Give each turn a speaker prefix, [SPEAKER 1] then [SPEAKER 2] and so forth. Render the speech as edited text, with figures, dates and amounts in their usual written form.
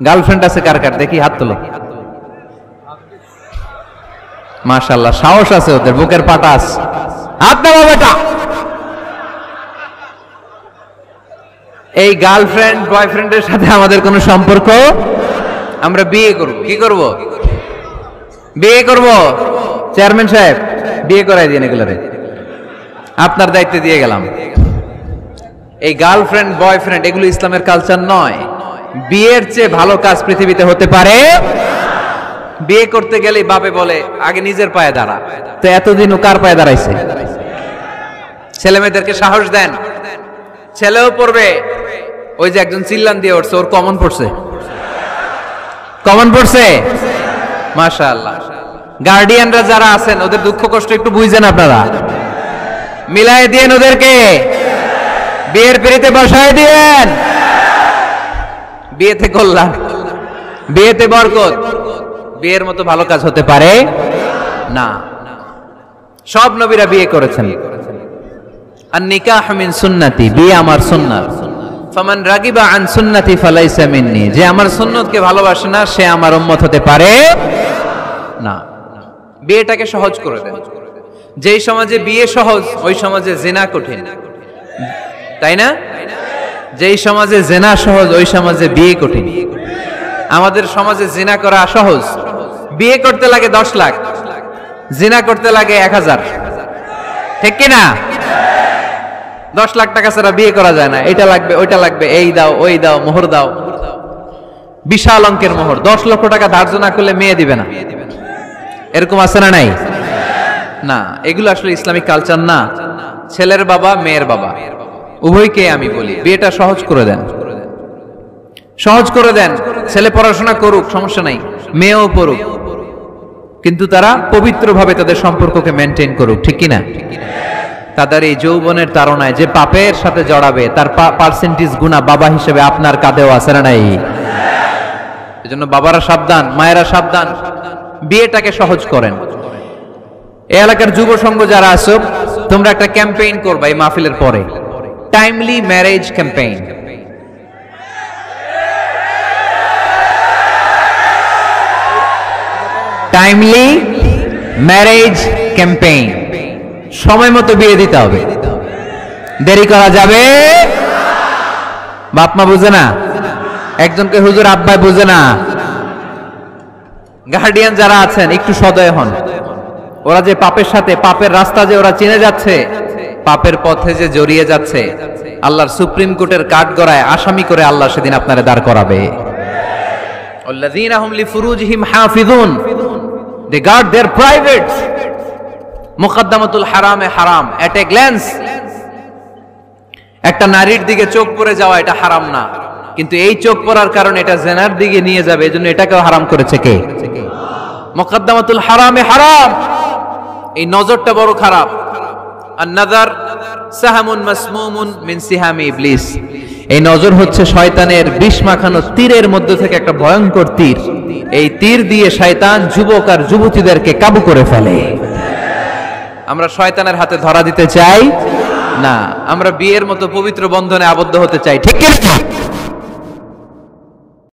[SPEAKER 1] Girlfriend আছে কার কার দেখি হাত তোলো। মাশাআল্লাহ, সাহস আছে ওদের, বুকের পাটা আছে। হাত দাও বেটা। এই গার্লফ্রেন্ড বয়ফ্রেন্ডের সাথে আমাদের কোনো সম্পর্ক? আমরা বিয়ে করব। কি করব? বিয়ে করব। চেয়ারম্যান সাহেব বিয়ে করাই দিন এগুলোরে, আপনার দায়িত্বে দিয়ে গেলাম। এই গার্লফ্রেন্ড বয়ফ্রেন্ড এগুলো ইসলামের কালচার নয়। বিয়ের চেয়ে ভালো কাজ পৃথিবীতে হতে পারে? বিয়ে করতে গেলেই বাপে বলে আগে নিজের পায়ে দাঁড়া। তো এতদিন ও কার পায়ে দাঁড়াইছে? ছেলে মেয়েদেরকে সাহস দেন, ছেলেও পড়বে। ওই যে একজন চিল্লান দিয়ে উঠছে, ওর কমন পড়ছে, কমন পড়ছে। মাশাআল্লাহ। গার্ডিয়ানরা যারা আছেন ওদের দুঃখ কষ্ট একটু বুঝেন আপনারা, মিলাই দিয়েন ওদেরকে, বিয়ের পিড়িতে বসায় দিয়েন। বিয়েতে কল্যাণ, বিয়েতে বরকত। বিয়ের মতো ভালো কাজ হতে পারে না। সব নবীরা বিয়ে করেছেন। আর নিকাহ মিন সুন্নতি, বিয়ে আমার সুন্নাত। ফামান রাগিবা আন সুন্নতি ফালাইসা মিন্নি, যে আমার সুন্নতকে ভালোবাসে না সে আমার উম্মত হতে পারে না। বিয়েটাকে সহজ করে দেন। যেই সমাজে বিয়ে সহজ ওই সমাজে জিনা কঠিন, তাই না? যেই সমাজে জিনা সহজ ওই সমাজে বিয়ে কঠিন। আমাদের সমাজে জিনা করা সহজ, বিয়ে করতে লাগে 10 লাখ, জিনা করতে লাগে 1000, ঠিক কি না? 10 লাখ টাকা ছাড়া বিয়ে করা যায় না। এটা লাগবে ওইটা লাগবে, এই দাও ওই দাও, মোহর দাও, বিশাল অঙ্কের মোহর। 10 লক্ষ টাকা ধার্য না করলে মেয়ে দিবে না, এরকম আছে না নাই? না, এগুলো আসলে ইসলামিক কালচার না। ছেলের বাবা মেয়ের বাবা উভয়কে আমি বলি বিয়েটা সহজ করে দেন, সহজ করে দেন। ছেলে পড়াশোনা করুক, সমস্যা নাই, মেয়েও পড়ুক, কিন্তু তারা পবিত্রভাবে তাদের সম্পর্ককে মেনটেন করুক, ঠিক কিনা? তাদের এই যৌবনের তাড়নায় যে পাপের সাথে জড়াবে তার পার্সেন্টেজ গুণা বাবা হিসেবে আপনার কাঁধেও আছে না নাই? এজন্য বাবারা সাবধান, মায়েরা সাবধান, বিয়েটাকে সহজ করেন। এই এলাকার যুব সংঘ যারা আছো, তোমরা একটা ক্যাম্পেইন করবা এই মাহফিলের পরে, timely marriage campaign. Timely marriage campaign. সময় মতো বিয়ে দিতে হবে, দেরি করা যাবে। বাপ মা বুঝে না, একজনকে হুজুর আব্বাই বুঝে না। গার্ডিয়ান যারা আছেন একটু সদয় হন। ওরা যে পাপের সাথে, পাপের রাস্তা যে ওরা চিনে যাচ্ছে, পাপের পথে যে জড়িয়ে যাচ্ছে, আল্লাহর সুপ্রিম কোর্টের কাঠগড়ায় আসামি করে আল্লাহ সেদিন আপনারে দাঁড় করাবে। আল্লাযীনা হুম লিফুরুজিহিম হাফিজুন, দে গার্ড देयर প্রাইভেটস। মুকদ্দামাতুল হারামে হারাম, এট এ গ্ল্যান্স। একটা নারীর দিকে চোখ পড়ে যাওয়া এটা হারাম না, কিন্তু এই চোখ পড়ার কারণে এটা জিনার দিকে নিয়ে যাবে, এজন্য এটাকেও হারাম করেছে কে? মুকদ্দামাতুল হারামে হারাম। এই নজরটা বড় খারাপ। আন-নাযার সাহামুন মাসমুমুন মিন সিহামি ইবলিস। এই নজর হচ্ছে শয়তানের বিষ মাখানো তীরের মধ্যে থেকে একটা ভয়ঙ্কর তীর। এই তীর দিয়ে শয়তান যুবক আর যুবতীদেরকে কাবু করে ফেলে। আমরা শয়তানের হাতে ধরা দিতে চাই না, আমরা বিয়ের মতো পবিত্র বন্ধনে আবদ্ধ হতে চাই, ঠিক কি না?